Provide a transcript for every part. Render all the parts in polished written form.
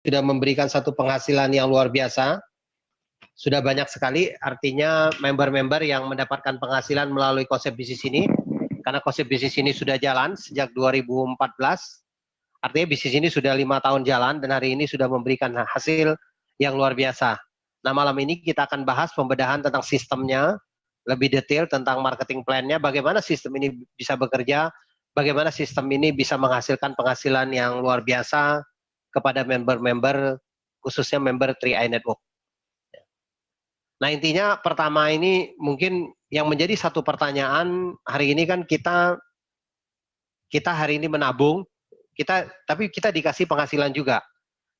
sudah memberikan satu penghasilan yang luar biasa. Sudah banyak sekali, artinya member-member yang mendapatkan penghasilan melalui konsep bisnis ini. Karena konsep bisnis ini sudah jalan sejak 2014. Artinya bisnis ini sudah 5 tahun jalan dan hari ini sudah memberikan hasil yang luar biasa. Nah, malam ini kita akan bahas pembedahan tentang sistemnya, lebih detail tentang marketing plan-nya, bagaimana sistem ini bisa bekerja, bagaimana sistem ini bisa menghasilkan penghasilan yang luar biasa kepada member-member, khususnya member 3i Network. Nah, intinya pertama ini mungkin yang menjadi satu pertanyaan hari ini kan kita hari ini menabung, tapi kita dikasih penghasilan juga.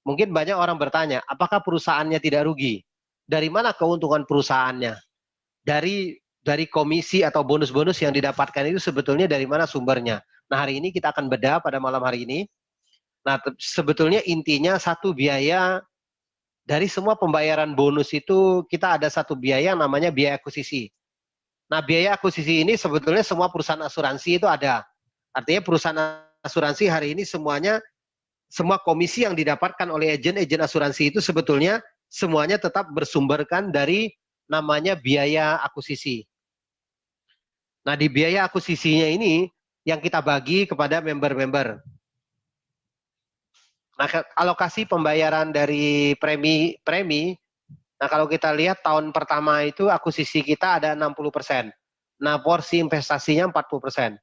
Mungkin banyak orang bertanya, apakah perusahaannya tidak rugi? Dari mana keuntungan perusahaannya? Dari komisi atau bonus-bonus yang didapatkan itu sebetulnya dari mana sumbernya? Nah, hari ini kita akan bedah pada malam hari ini. Nah, sebetulnya intinya satu biaya dari semua pembayaran bonus itu kita ada satu biaya yang namanya biaya akuisisi. Nah, biaya akuisisi ini sebetulnya semua perusahaan asuransi itu ada. Artinya perusahaan asuransi hari ini semua komisi yang didapatkan oleh agen-agen asuransi itu sebetulnya semuanya tetap bersumberkan dari namanya biaya akuisisi. Nah, di biaya akuisisinya ini yang kita bagi kepada member-member. Nah, alokasi pembayaran dari premi, nah kalau kita lihat tahun pertama itu akuisisi kita ada 60%. Nah, porsi investasinya 40%.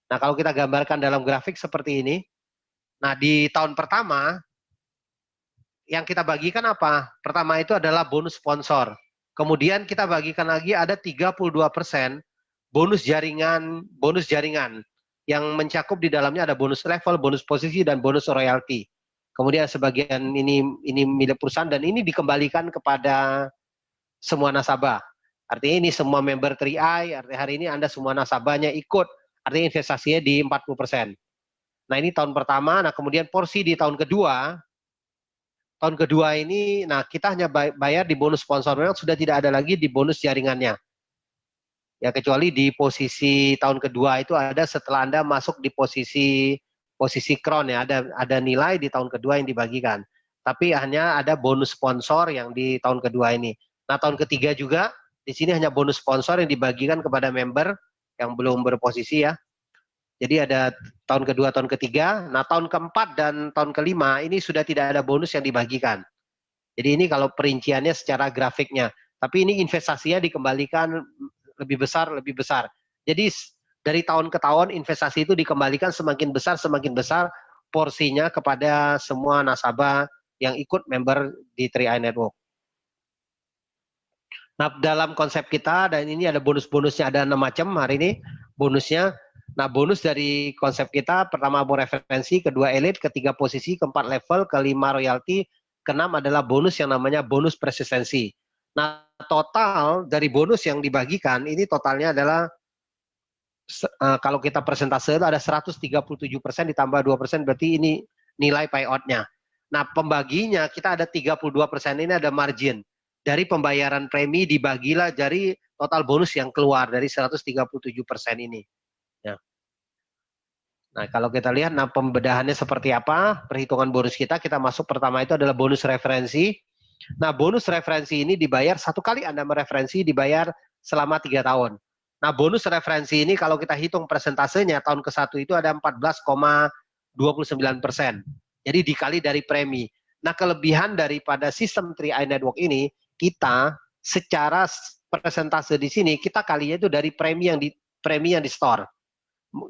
Nah, kalau kita gambarkan dalam grafik seperti ini, nah di tahun pertama, yang kita bagikan apa? Pertama itu adalah bonus sponsor. Kemudian kita bagikan lagi ada 32% bonus jaringan yang mencakup di dalamnya ada bonus level, bonus posisi, dan bonus royalti. Kemudian sebagian ini milik perusahaan dan ini dikembalikan kepada semua nasabah. Artinya ini semua member 3i, artinya hari ini Anda semua nasabahnya ikut, artinya investasinya di 40%. Nah, ini tahun pertama, nah kemudian porsi di tahun kedua ini, nah kita hanya bayar di bonus sponsor, memang sudah tidak ada lagi di bonus jaringannya. Ya, kecuali di posisi tahun kedua itu ada setelah Anda masuk di posisi crown ya, ada nilai di tahun kedua yang dibagikan. Tapi hanya ada bonus sponsor yang di tahun kedua ini. Nah, tahun ketiga juga di sini hanya bonus sponsor yang dibagikan kepada member yang belum berposisi ya. Jadi ada tahun kedua, tahun ketiga. Nah, tahun keempat dan tahun kelima ini sudah tidak ada bonus yang dibagikan. Jadi ini kalau perinciannya secara grafiknya. Tapi ini investasinya dikembalikan lebih besar. Jadi dari tahun ke tahun investasi itu dikembalikan semakin besar porsinya kepada semua nasabah yang ikut member di 3i Network. Nah, dalam konsep kita, dan ini ada bonus-bonusnya, ada 6 macam hari ini bonusnya. Nah, bonus dari konsep kita, pertama referensi, kedua elite, ketiga posisi, keempat level, kelima royalti, keenam adalah bonus yang namanya bonus persistensi. Nah, total dari bonus yang dibagikan, ini totalnya adalah kalau kita persentase itu ada 137% ditambah 2%, berarti ini nilai payout-nya. Nah, pembaginya kita ada 32%, ini ada margin. Dari pembayaran premi dibagilah dari total bonus yang keluar dari 137% ini. Ya. Nah, kalau kita lihat, nah pembedahannya seperti apa, perhitungan bonus kita masuk pertama itu adalah bonus referensi. Nah, bonus referensi ini dibayar satu kali Anda mereferensi, dibayar selama 3 tahun. Nah, bonus referensi ini kalau kita hitung persentasenya tahun ke-1 itu ada 14,29%. Jadi dikali dari premi. Nah, kelebihan daripada sistem 3i Network ini, kita secara persentase di sini kita kalinya itu dari premi yang di store.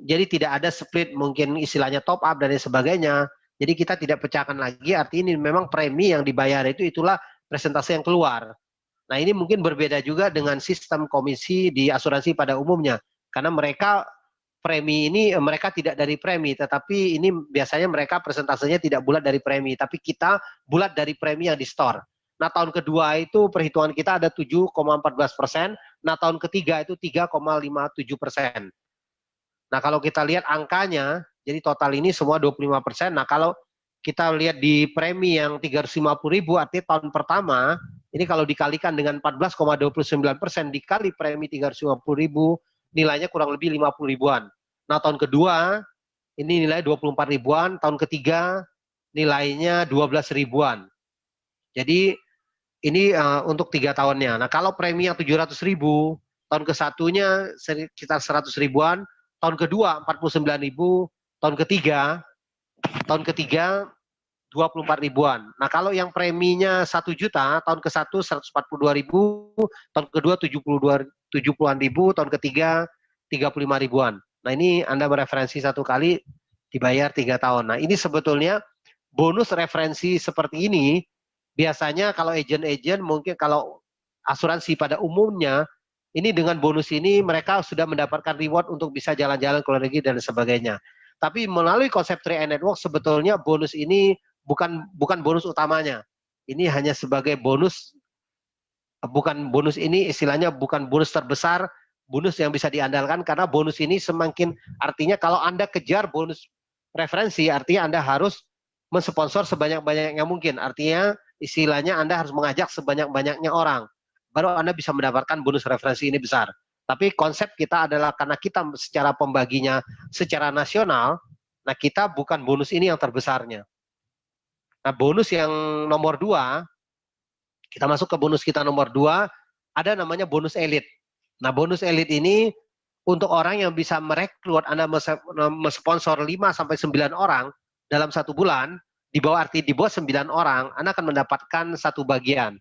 Jadi tidak ada split, mungkin istilahnya top up dan sebagainya. Jadi kita tidak pecahkan lagi, artinya ini memang premi yang dibayar itulah persentase yang keluar. Nah, ini mungkin berbeda juga dengan sistem komisi di asuransi pada umumnya. Karena mereka premi ini, mereka tidak dari premi, tetapi ini biasanya mereka persentasenya tidak bulat dari premi, tapi kita bulat dari premi yang di store. Nah, tahun kedua itu perhitungan kita ada 7,14%, nah tahun ketiga itu 3,57%. Nah, kalau kita lihat angkanya, jadi total ini semua 25%, nah kalau kita lihat di premi yang 350.000, artinya tahun pertama, ini kalau dikalikan dengan 14,29% dikali premi 350.000, nilainya kurang lebih 50 ribuan. Nah, tahun kedua, ini nilai 24 ribuan, tahun ketiga nilainya 12 ribuan. Jadi ini untuk 3 tahunnya. Nah kalau premi yang 700 ribu, tahun ke-1-nya sekitar 100 ribuan, tahun kedua 49 ribu, tahun ketiga 24 ribuan. Nah kalau yang preminya 1 juta, tahun ke-1 142 ribu, tahun kedua 70-an ribu, tahun ketiga 35 ribuan. Nah ini Anda mereferensi 1 kali, dibayar 3 tahun. Nah ini sebetulnya bonus referensi seperti ini, biasanya kalau agent-agent mungkin kalau asuransi pada umumnya, ini dengan bonus ini mereka sudah mendapatkan reward untuk bisa jalan-jalan ke luar negeri dan sebagainya. Tapi melalui konsep 3i Network sebetulnya bonus ini bukan bonus utamanya. Ini hanya sebagai bonus, bukan bonus ini istilahnya bukan bonus terbesar, bonus yang bisa diandalkan karena bonus ini semakin artinya kalau Anda kejar bonus referensi artinya Anda harus mensponsor sebanyak-banyaknya mungkin. Artinya istilahnya Anda harus mengajak sebanyak-banyaknya orang. Baru Anda bisa mendapatkan bonus referensi ini besar. Tapi konsep kita adalah karena kita secara pembaginya secara nasional, nah kita bukan bonus ini yang terbesarnya. Nah bonus yang nomor 2, kita masuk ke bonus kita nomor 2, ada namanya bonus elit. Nah bonus elit ini untuk orang yang bisa merekrut, Anda mensponsor 5-9 orang dalam 1 bulan, di bawah 9 orang, Anda akan mendapatkan 1 bagian.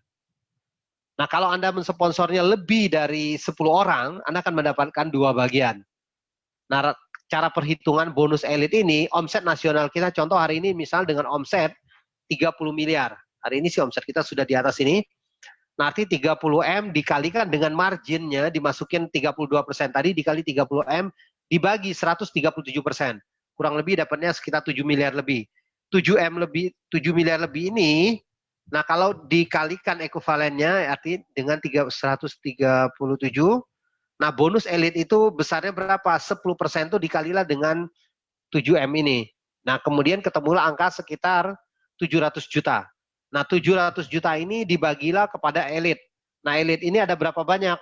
Nah kalau Anda mensponsornya lebih dari 10 orang, Anda akan mendapatkan 2 bagian. Nah cara perhitungan bonus elit ini, omset nasional kita contoh hari ini misal dengan omset 30 miliar. Hari ini sih omset kita sudah di atas ini. Nanti 30M dikalikan dengan marginnya dimasukin 32% tadi dikali 30M dibagi 137%. Kurang lebih dapatnya sekitar 7 miliar lebih. 7 miliar lebih ini, nah kalau dikalikan ekuivalennya arti dengan 137, nah bonus elit itu besarnya berapa? 10% itu dikalilah dengan 7M ini. Nah kemudian ketemulah angka sekitar 700 juta. Nah 700 juta ini dibagilah kepada elit. Nah elit ini ada berapa banyak?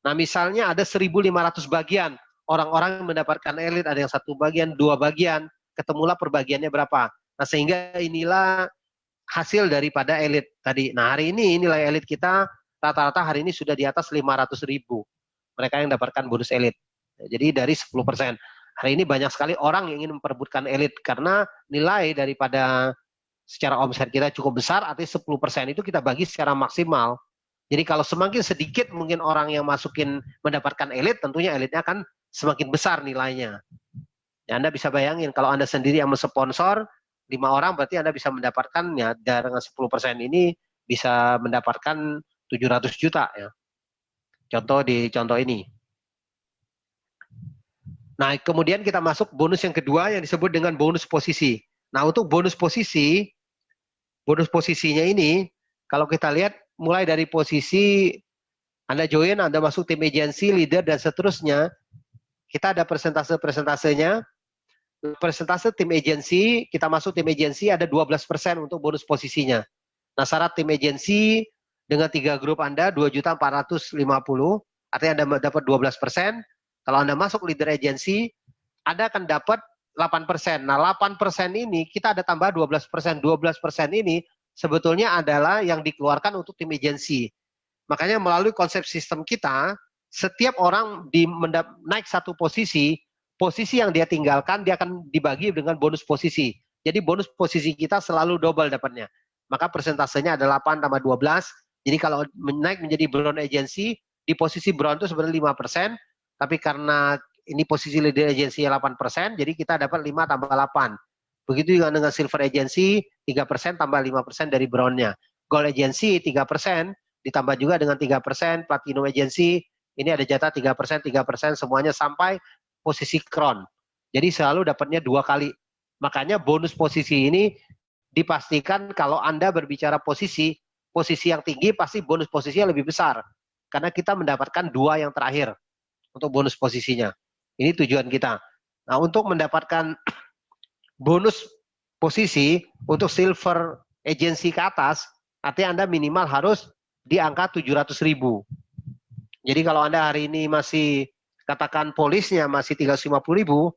Nah misalnya ada 1.500 bagian. Orang-orang mendapatkan elit ada yang 1 bagian, 2 bagian. Ketemulah perbagiannya berapa. Nah sehingga inilah hasil daripada elit tadi. Nah hari ini nilai elit kita rata-rata hari ini sudah di atas 500 ribu. Mereka yang dapatkan bonus elit. Jadi dari 10%. Hari ini banyak sekali orang yang ingin memperebutkan elit karena nilai daripada secara omset kita cukup besar, artinya 10% itu kita bagi secara maksimal. Jadi kalau semakin sedikit mungkin orang yang masukin mendapatkan elit, tentunya elitnya akan semakin besar nilainya. Ya, Anda bisa bayangin kalau Anda sendiri yang mensponsor 5 orang, berarti Anda bisa mendapatkan ya dengan 10% ini bisa mendapatkan 700 juta ya. Contoh di contoh ini. Nah, kemudian kita masuk bonus yang kedua yang disebut dengan bonus posisi. Nah, untuk bonus posisinya ini, kalau kita lihat mulai dari posisi Anda join, Anda masuk tim agensi, leader, dan seterusnya, kita ada persentase-persentasenya. Persentase tim agensi, kita masuk tim agensi ada 12% untuk bonus posisinya. Nah, syarat tim agensi dengan 3 grup Anda 2.450.000, artinya Anda dapat 12%. Kalau Anda masuk leader agensi, Anda akan dapat 8%. Nah, 8% ini kita ada tambah 12%. 12% ini sebetulnya adalah yang dikeluarkan untuk tim agensi. Makanya melalui konsep sistem kita, setiap orang naik 1 posisi, posisi yang dia tinggalkan dia akan dibagi dengan bonus posisi. Jadi bonus posisi kita selalu double dapatnya. Maka persentasenya ada 8 tambah 12. Jadi kalau naik menjadi brown agency, di posisi brown itu sebenarnya 5%, tapi karena ini posisi leader agency 8%, jadi kita dapat 5 tambah 8. Begitu juga dengan silver agency, 3% tambah 5% dari brownnya. Gold agency 3%, ditambah juga dengan 3%, platinum agency, ini ada jatah 3%, 3%, semuanya sampai posisi crown. Jadi selalu dapatnya 2 kali. Makanya bonus posisi ini dipastikan kalau Anda berbicara posisi yang tinggi pasti bonus posisinya lebih besar. Karena kita mendapatkan 2 yang terakhir untuk bonus posisinya. Ini tujuan kita. Nah, untuk mendapatkan bonus posisi untuk silver agency ke atas, artinya Anda minimal harus di angka 700.000. Jadi kalau Anda hari ini masih katakan polisnya masih 350.000,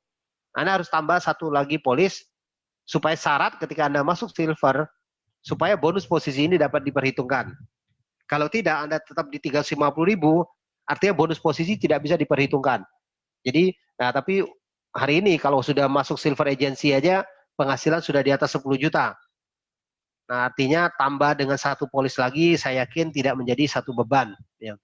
Anda harus tambah 1 lagi polis supaya syarat ketika Anda masuk silver, supaya bonus posisi ini dapat diperhitungkan. Kalau tidak, Anda tetap di 350.000, artinya bonus posisi tidak bisa diperhitungkan. Jadi, nah tapi hari ini kalau sudah masuk silver agency aja, penghasilan sudah di atas 10 juta. Nah, artinya tambah dengan satu polis lagi, saya yakin tidak menjadi satu beban. Ya.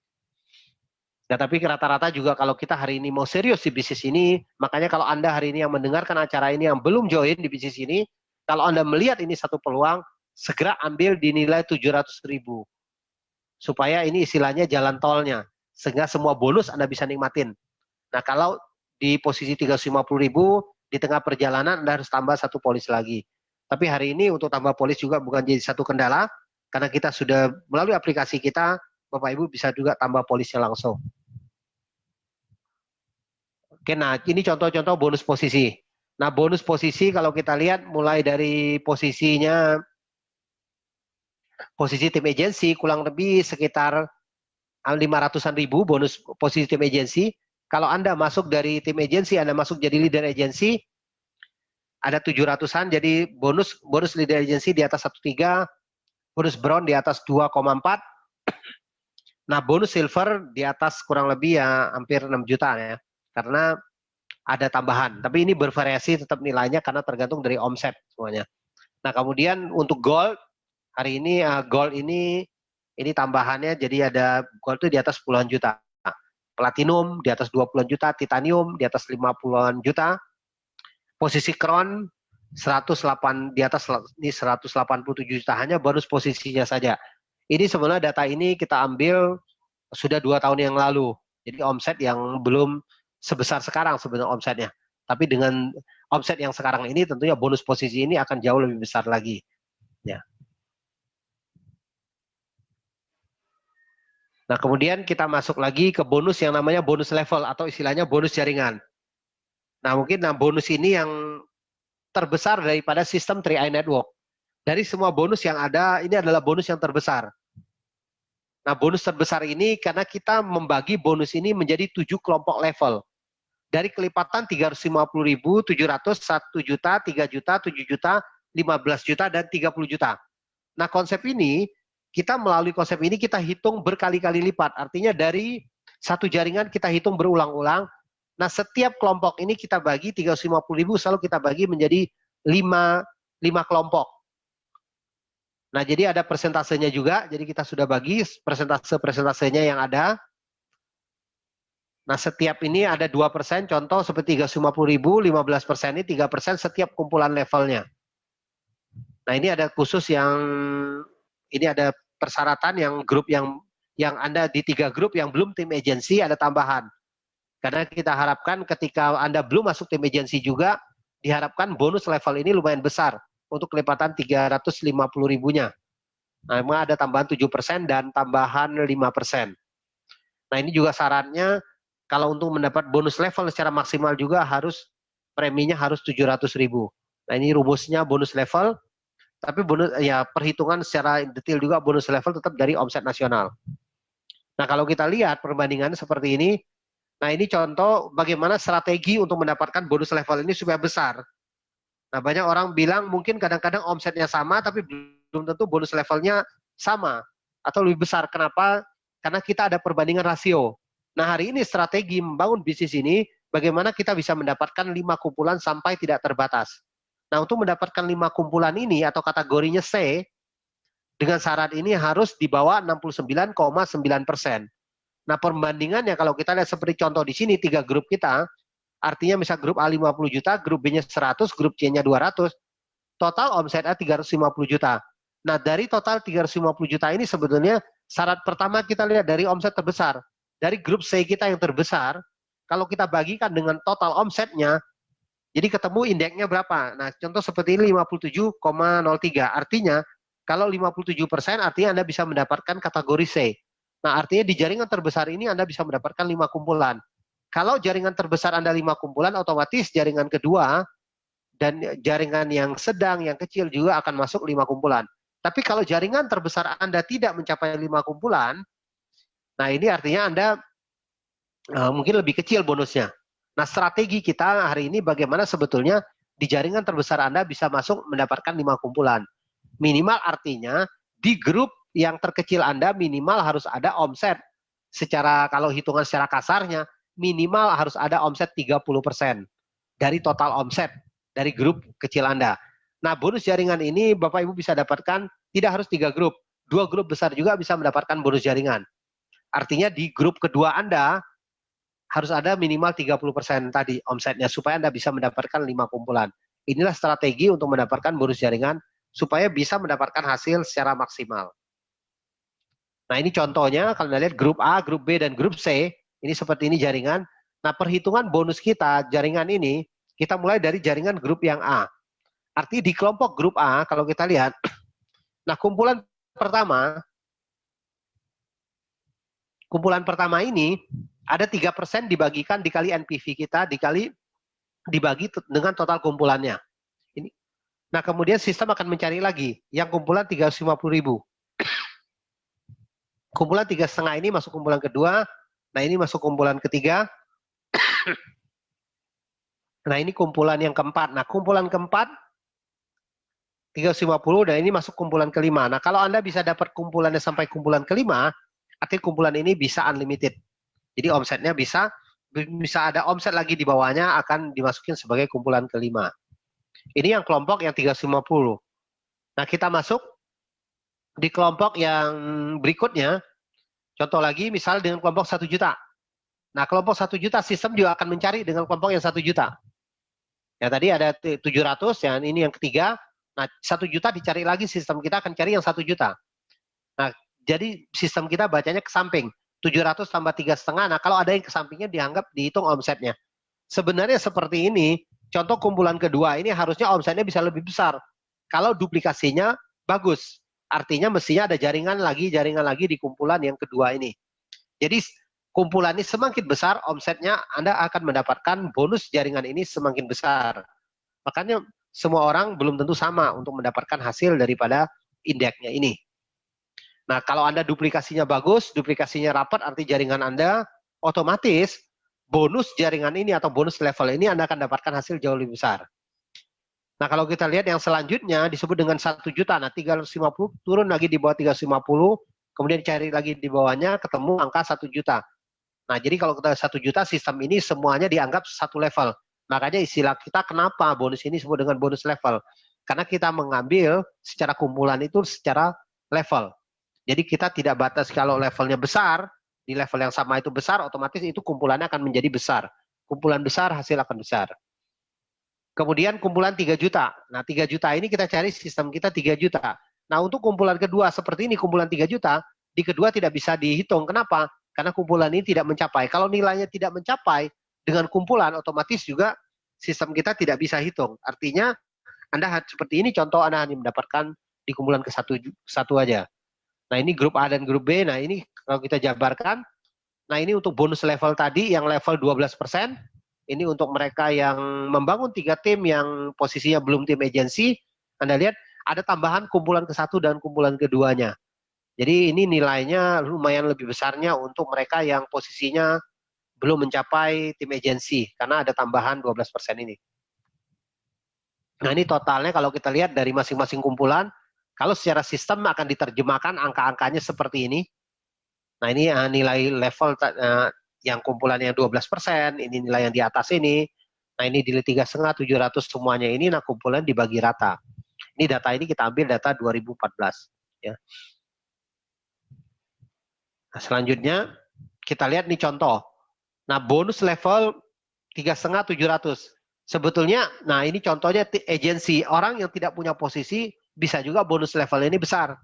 Nah, tapi rata-rata juga kalau kita hari ini mau serius di bisnis ini, makanya kalau Anda hari ini yang mendengarkan acara ini yang belum join di bisnis ini, kalau Anda melihat ini satu peluang, segera ambil di nilai 700.000. Supaya ini istilahnya jalan tolnya, sehingga semua bonus Anda bisa nikmatin. Nah, kalau di posisi 350.000, di tengah perjalanan Anda harus tambah satu polis lagi. Tapi hari ini untuk tambah polis juga bukan jadi satu kendala, karena kita sudah melalui aplikasi kita, Bapak Ibu bisa juga tambah polisnya langsung. Oke, nah ini contoh-contoh bonus posisi. Nah, bonus posisi kalau kita lihat mulai dari posisinya, posisi tim agency kurang lebih sekitar 500-an ribu bonus posisi tim agency. Kalau Anda masuk dari tim agency, Anda masuk jadi leader agency, ada 700-an, jadi bonus leader agency di atas 1,3, bonus brown di atas 2,4, nah bonus silver di atas kurang lebih ya hampir 6 juta ya, karena ada tambahan, tapi ini bervariasi tetap nilainya karena tergantung dari omset semuanya. Nah kemudian untuk gold, hari ini gold ini tambahannya jadi ada gold itu di atas puluhan juta, platinum di atas 20-an juta, titanium di atas 50-an juta, posisi crown 108 di atas ini 187 juta, hanya bonus posisinya saja. Ini sebenarnya data ini kita ambil sudah 2 tahun yang lalu. Jadi omset yang belum sebesar sekarang sebenarnya omsetnya. Tapi dengan omset yang sekarang ini tentunya bonus posisi ini akan jauh lebih besar lagi. Ya. Nah, kemudian kita masuk lagi ke bonus yang namanya bonus level atau istilahnya bonus jaringan. Nah, mungkin bonus ini yang terbesar daripada sistem 3i Network. Dari semua bonus yang ada, ini adalah bonus yang terbesar. Nah, bonus terbesar ini karena kita membagi bonus ini menjadi 7 kelompok level. Dari kelipatan 350.000, 700, 1 juta, 3 juta, 7 juta, 15 juta, dan 30 juta. Nah, konsep ini, kita melalui konsep ini kita hitung berkali-kali lipat. Artinya dari satu jaringan kita hitung berulang-ulang. Nah, setiap kelompok ini kita bagi 350.000 selalu kita bagi menjadi 5 kelompok. Nah, jadi ada persentasenya juga. Jadi kita sudah bagi persentase-persentasenya yang ada. Nah, setiap ini ada 2%. Contoh seperti 350.000, 15% ini 3% setiap kumpulan levelnya. Nah, ini ada khusus yang ini ada persyaratan yang grup yang Anda di 3 grup yang belum tim agency ada tambahan. Karena kita harapkan ketika Anda belum masuk tim agency juga, diharapkan bonus level ini lumayan besar untuk kelipatan 350.000-nya. Nah, memang ada tambahan 7% dan tambahan 5%. Nah, ini juga syaratnya kalau untuk mendapat bonus level secara maksimal juga harus preminya harus 700.000. Nah, ini rumusnya bonus level, tapi bonus ya perhitungan secara detail juga bonus level tetap dari omset nasional. Nah, kalau kita lihat perbandingannya seperti ini, nah ini contoh bagaimana strategi untuk mendapatkan bonus level ini supaya besar. Nah, banyak orang bilang mungkin kadang-kadang omsetnya sama tapi belum tentu bonus levelnya sama atau lebih besar. Kenapa? Karena kita ada perbandingan rasio. Nah, hari ini strategi membangun bisnis ini bagaimana kita bisa mendapatkan 5 kumpulan sampai tidak terbatas. Nah, untuk mendapatkan 5 kumpulan ini atau kategorinya C, dengan syarat ini harus di bawah 69,9%. Nah, perbandingannya kalau kita lihat seperti contoh di sini 3 grup kita, artinya misal grup A 50 juta, grup B-nya 100, grup C-nya 200, total omsetnya 350 juta. Nah, dari total 350 juta ini sebetulnya syarat pertama kita lihat dari omset terbesar. Dari grup C kita yang terbesar, kalau kita bagikan dengan total omsetnya, jadi ketemu indeksnya berapa? Nah, contoh seperti ini 57,03. Artinya, kalau 57% artinya Anda bisa mendapatkan kategori C. Nah, artinya di jaringan terbesar ini Anda bisa mendapatkan 5 kumpulan. Kalau jaringan terbesar Anda 5 kumpulan, otomatis jaringan kedua dan jaringan yang sedang, yang kecil juga akan masuk 5 kumpulan. Tapi kalau jaringan terbesar Anda tidak mencapai 5 kumpulan, nah ini artinya Anda mungkin lebih kecil bonusnya. Nah, strategi kita hari ini bagaimana sebetulnya di jaringan terbesar Anda bisa masuk mendapatkan 5 kumpulan. Minimal artinya di grup yang terkecil Anda minimal harus ada omset. Secara kalau hitungan secara kasarnya minimal harus ada omset 30% dari total omset dari grup kecil Anda. Nah, bonus jaringan ini Bapak Ibu bisa dapatkan tidak harus 3 grup. 2 grup besar juga bisa mendapatkan bonus jaringan. Artinya di grup kedua Anda harus ada minimal 30% tadi omsetnya supaya Anda bisa mendapatkan 5 kumpulan. Inilah strategi untuk mendapatkan bonus jaringan supaya bisa mendapatkan hasil secara maksimal. Nah, ini contohnya kalau Anda lihat grup A, grup B, dan grup C, ini seperti ini jaringan. Nah, perhitungan bonus kita, jaringan ini, kita mulai dari jaringan grup yang A. Artinya di kelompok grup A, kalau kita lihat, nah kumpulan pertama ini, ada 3% dibagikan dikali NPV kita, dibagi dengan total kumpulannya. Ini. Nah, kemudian sistem akan mencari lagi, yang kumpulan 350.000. Kumpulan 3,5 ini masuk kumpulan kedua, nah ini masuk kumpulan ketiga. Nah, ini kumpulan yang keempat. Nah, kumpulan keempat 350 dan ini masuk kumpulan kelima. Nah, kalau Anda bisa dapat kumpulannya sampai kumpulan kelima, artinya kumpulan ini bisa unlimited. Jadi omsetnya bisa ada omset lagi di bawahnya akan dimasukin sebagai kumpulan kelima. Ini yang kelompok yang 350. Nah, kita masuk di kelompok yang berikutnya. Contoh lagi, misal dengan kelompok 1 juta. Nah, kelompok 1 juta sistem juga akan mencari dengan kelompok yang 1 juta. Ya, tadi ada 700, yang ini yang ketiga. Nah, 1 juta dicari lagi, sistem kita akan cari yang 1 juta. Nah, jadi sistem kita bacanya ke samping. 700 tambah 3,5. Nah, kalau ada yang ke sampingnya dihitung omsetnya. Sebenarnya seperti ini, contoh kumpulan kedua ini harusnya omsetnya bisa lebih besar. Kalau duplikasinya bagus. Artinya mestinya ada jaringan lagi di kumpulan yang kedua ini. Jadi kumpulan ini semakin besar, omsetnya Anda akan mendapatkan bonus jaringan ini semakin besar. Makanya semua orang belum tentu sama untuk mendapatkan hasil daripada indeksnya ini. Nah, kalau Anda duplikasinya bagus, duplikasinya rapat, arti jaringan Anda, otomatis bonus jaringan ini atau bonus level ini Anda akan dapatkan hasil jauh lebih besar. Nah, kalau kita lihat yang selanjutnya disebut dengan 1 juta. Nah, 350 turun lagi di bawah 350, kemudian cari lagi di bawahnya, ketemu angka 1 juta. Nah, jadi kalau kita 1 juta, sistem ini semuanya dianggap satu level. Makanya istilah kita kenapa bonus ini disebut dengan bonus level. Karena kita mengambil secara kumpulan itu secara level. Jadi kita tidak batas kalau levelnya besar, di level yang sama itu besar, otomatis itu kumpulannya akan menjadi besar. Kumpulan besar, hasil akan besar. Kemudian kumpulan 3 juta. Nah, 3 juta ini kita cari sistem kita 3 juta. Nah, untuk kumpulan kedua seperti ini, kumpulan 3 juta, di kedua tidak bisa dihitung. Kenapa? Karena kumpulan ini tidak mencapai. Kalau nilainya tidak mencapai dengan kumpulan, otomatis juga sistem kita tidak bisa hitung. Artinya, Anda seperti ini, contoh Anda hanya mendapatkan di kumpulan ke satu aja. Nah, ini grup A dan grup B. Nah, ini kalau kita jabarkan, nah ini untuk bonus level tadi yang level 12%. Ini untuk mereka yang membangun 3 tim yang posisinya belum tim agensi. Anda lihat ada tambahan kumpulan ke-1 dan kumpulan keduanya. Jadi ini nilainya lumayan lebih besarnya untuk mereka yang posisinya belum mencapai tim agensi karena ada tambahan 12% ini. Nah, ini totalnya kalau kita lihat dari masing-masing kumpulan, kalau secara sistem akan diterjemahkan angka-angkanya seperti ini. Nah, ini nilai level yang kumpulan yang 12%, ini nilai yang di atas ini. Nah, ini di 3,5, 700 semuanya ini, nah kumpulan dibagi rata. Ini data ini kita ambil data 2014. Ya. Nah, selanjutnya kita lihat nih contoh. Nah, bonus level 3,5, 700. Sebetulnya, nah ini contohnya agensi. Orang yang tidak punya posisi bisa juga bonus level ini besar.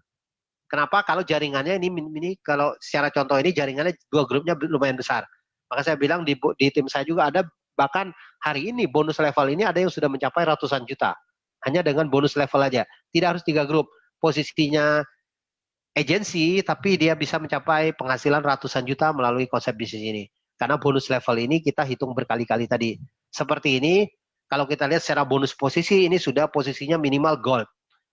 Kenapa? Kalau jaringannya ini kalau secara contoh ini jaringannya 2 grupnya lumayan besar. Maka saya bilang di tim saya juga ada bahkan hari ini bonus level ini ada yang sudah mencapai ratusan juta. Hanya dengan bonus level aja. Tidak harus 3 grup. Posisinya agensi tapi dia bisa mencapai penghasilan ratusan juta melalui konsep bisnis ini. Karena bonus level ini kita hitung berkali-kali tadi. Seperti ini, kalau kita lihat secara bonus posisi ini sudah posisinya minimal gold.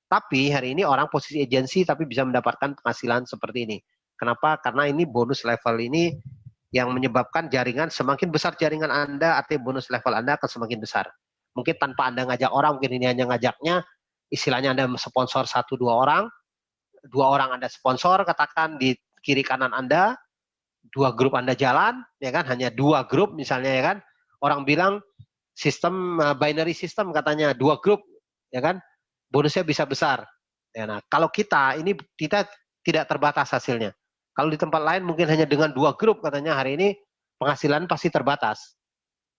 Tapi hari ini orang posisi agensi tapi bisa mendapatkan penghasilan seperti ini. Kenapa? Karena ini bonus level ini yang menyebabkan jaringan semakin besar jaringan Anda, artinya bonus level Anda akan semakin besar. Mungkin tanpa Anda ngajak orang, mungkin ini hanya ngajaknya, istilahnya Anda sponsor 1-2 orang, 2 orang Anda sponsor, katakan di kiri kanan Anda, 2 grup Anda jalan, ya kan, hanya 2 grup misalnya, ya kan. Orang bilang sistem binary system katanya 2 grup, ya kan, bonusnya bisa besar. Ya, nah, kalau kita tidak terbatas hasilnya. Kalau di tempat lain mungkin hanya dengan 2 grup katanya hari ini penghasilan pasti terbatas.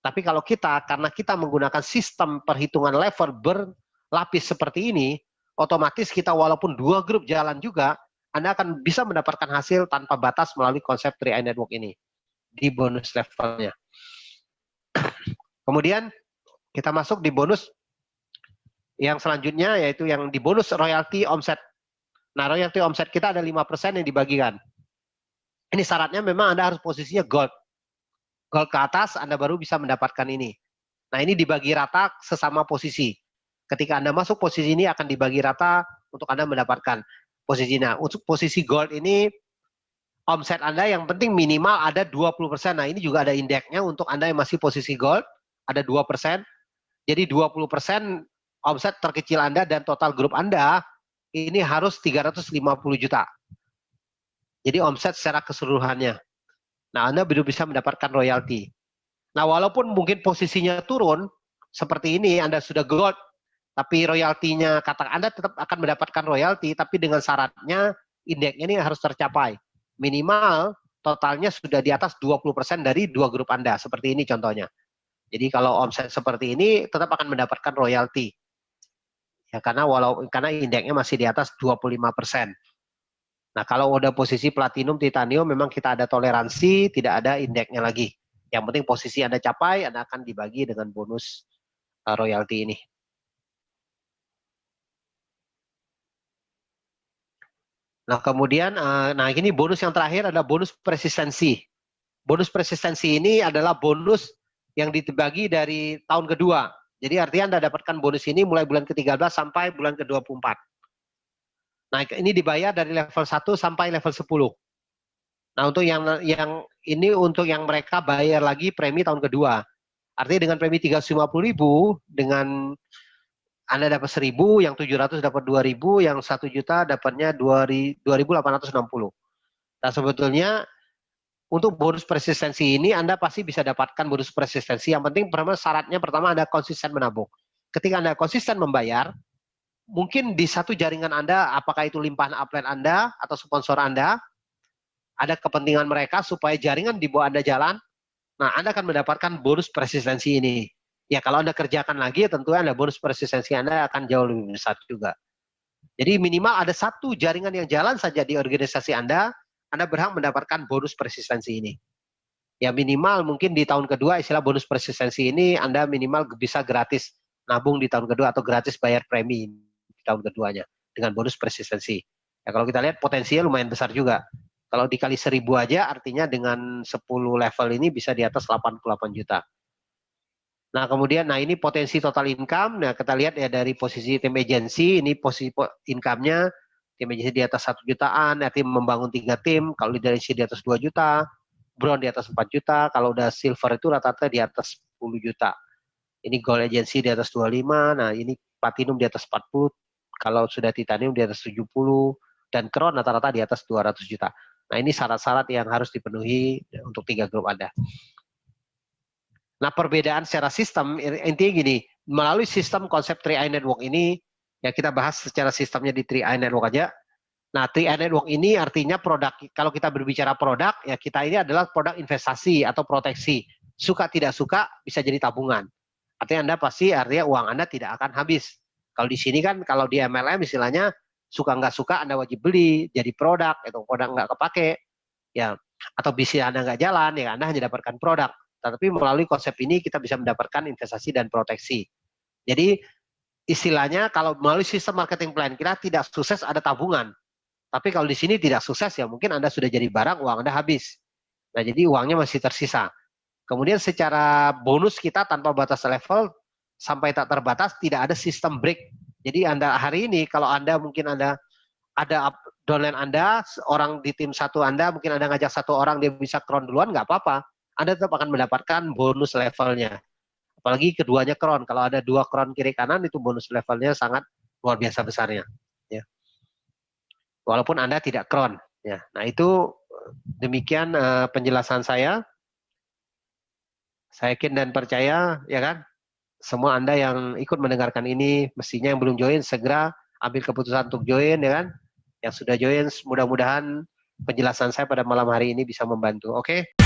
Tapi kalau kita, karena kita menggunakan sistem perhitungan level berlapis seperti ini, otomatis kita walaupun 2 grup jalan juga, Anda akan bisa mendapatkan hasil tanpa batas melalui konsep 3i Network ini di bonus levelnya. Kemudian kita masuk di bonus yang selanjutnya, yaitu yang di bonus royalty omset. Nah, royalty omset kita ada 5% yang dibagikan. Ini syaratnya memang Anda harus posisinya gold. Gold ke atas, Anda baru bisa mendapatkan ini. Nah, ini dibagi rata sesama posisi. Ketika Anda masuk posisi ini akan dibagi rata untuk Anda mendapatkan posisinya. Untuk posisi gold ini, omset Anda yang penting minimal ada 20%. Nah, ini juga ada indeksnya untuk Anda yang masih posisi gold, ada 2%. Jadi 20% omset terkecil Anda dan total grup Anda ini harus 350 juta. Jadi omset secara keseluruhannya. Nah, Anda baru bisa mendapatkan royalti. Nah, walaupun mungkin posisinya turun, seperti ini Anda sudah gold, tapi royaltinya, kata Anda tetap akan mendapatkan royalti, tapi dengan syaratnya indeksnya ini harus tercapai. Minimal totalnya sudah di atas 20% dari 2 grup Anda, seperti ini contohnya. Jadi kalau omset seperti ini tetap akan mendapatkan royalti. Ya, karena indeksnya masih di atas 25%. Nah, kalau udah posisi platinum, titanium, memang kita ada toleransi, tidak ada indeksnya lagi. Yang penting posisi Anda capai, Anda akan dibagi dengan bonus royalti ini. Nah, kemudian, nah ini bonus yang terakhir adalah bonus persistensi. Bonus persistensi ini adalah bonus yang dibagi dari tahun kedua. Jadi artinya Anda dapatkan bonus ini mulai bulan ke-13 sampai bulan ke-24. Nah, ini dibayar dari level 1 sampai level 10. Nah, untuk yang ini untuk yang mereka bayar lagi premi tahun kedua. Artinya dengan premi 350.000, dengan Anda dapat 1.000, yang 700 dapat 2.000, yang 1 juta dapatnya 2.860. Nah, sebetulnya untuk bonus persistensi ini Anda pasti bisa dapatkan bonus persistensi. Yang penting syaratnya pertama Anda konsisten menabung. Ketika Anda konsisten membayar, mungkin di satu jaringan Anda, apakah itu limpahan upline Anda atau sponsor Anda, ada kepentingan mereka supaya jaringan di bawah Anda jalan, nah Anda akan mendapatkan bonus persistensi ini. Ya kalau Anda kerjakan lagi, tentunya Anda bonus persistensi Anda akan jauh lebih besar juga. Jadi minimal ada satu jaringan yang jalan saja di organisasi Anda berhak mendapatkan bonus persistensi ini. Ya minimal mungkin di tahun kedua istilah bonus persistensi ini Anda minimal bisa gratis nabung di tahun kedua atau gratis bayar premi di tahun keduanya dengan bonus persistensi. Ya kalau kita lihat potensinya lumayan besar juga. Kalau dikali 1.000 aja artinya dengan 10 level ini bisa di atas 88 juta. Nah kemudian, nah ini potensi total income. Nah kita lihat ya dari posisi tim agency, ini posisi income-nya, tim agency di atas 1 jutaan, tim membangun 3 tim, kalau leadership di atas 2 juta, bronze di atas 4 juta, kalau udah silver itu rata-rata di atas 10 juta. Ini gold agency di atas 25, nah ini platinum di atas 40, kalau sudah titanium di atas 70, dan crown rata-rata di atas 200 juta. Nah ini syarat-syarat yang harus dipenuhi untuk 3 grup Anda. Nah, perbedaan secara sistem, intinya gini, melalui sistem konsep 3i Network ini, ya kita bahas secara sistemnya di 3i Network aja. Nah, 3i Network ini artinya produk, kalau kita berbicara produk, ya kita ini adalah produk investasi atau proteksi. Suka tidak suka, bisa jadi tabungan. Artinya Anda pasti, artinya uang Anda tidak akan habis. Kalau di sini kan, kalau di MLM istilahnya, suka nggak suka Anda wajib beli, jadi produk, itu produk nggak kepake, ya, atau bisnis Anda nggak jalan, ya Anda hanya dapatkan produk. Tapi melalui konsep ini kita bisa mendapatkan investasi dan proteksi. Jadi istilahnya kalau melalui sistem marketing plan kita tidak sukses ada tabungan. Tapi kalau di sini tidak sukses ya mungkin Anda sudah jadi barang, uang Anda habis. Nah jadi uangnya masih tersisa. Kemudian secara bonus kita tanpa batas level sampai tak terbatas tidak ada sistem break. Jadi Anda hari ini kalau Anda mungkin Anda ada downline Anda, orang di tim satu Anda, mungkin Anda ngajak satu orang dia bisa crown duluan, nggak apa-apa. Anda tetap akan mendapatkan bonus levelnya. Apalagi keduanya crown. Kalau ada 2 crown kiri kanan itu bonus levelnya sangat luar biasa besarnya. Ya. Walaupun Anda tidak crown. Ya. Nah itu demikian penjelasan saya. Saya yakin dan percaya, ya kan, semua Anda yang ikut mendengarkan ini, mestinya yang belum join segera ambil keputusan untuk join, ya kan. Yang sudah join, mudah-mudahan penjelasan saya pada malam hari ini bisa membantu. Oke?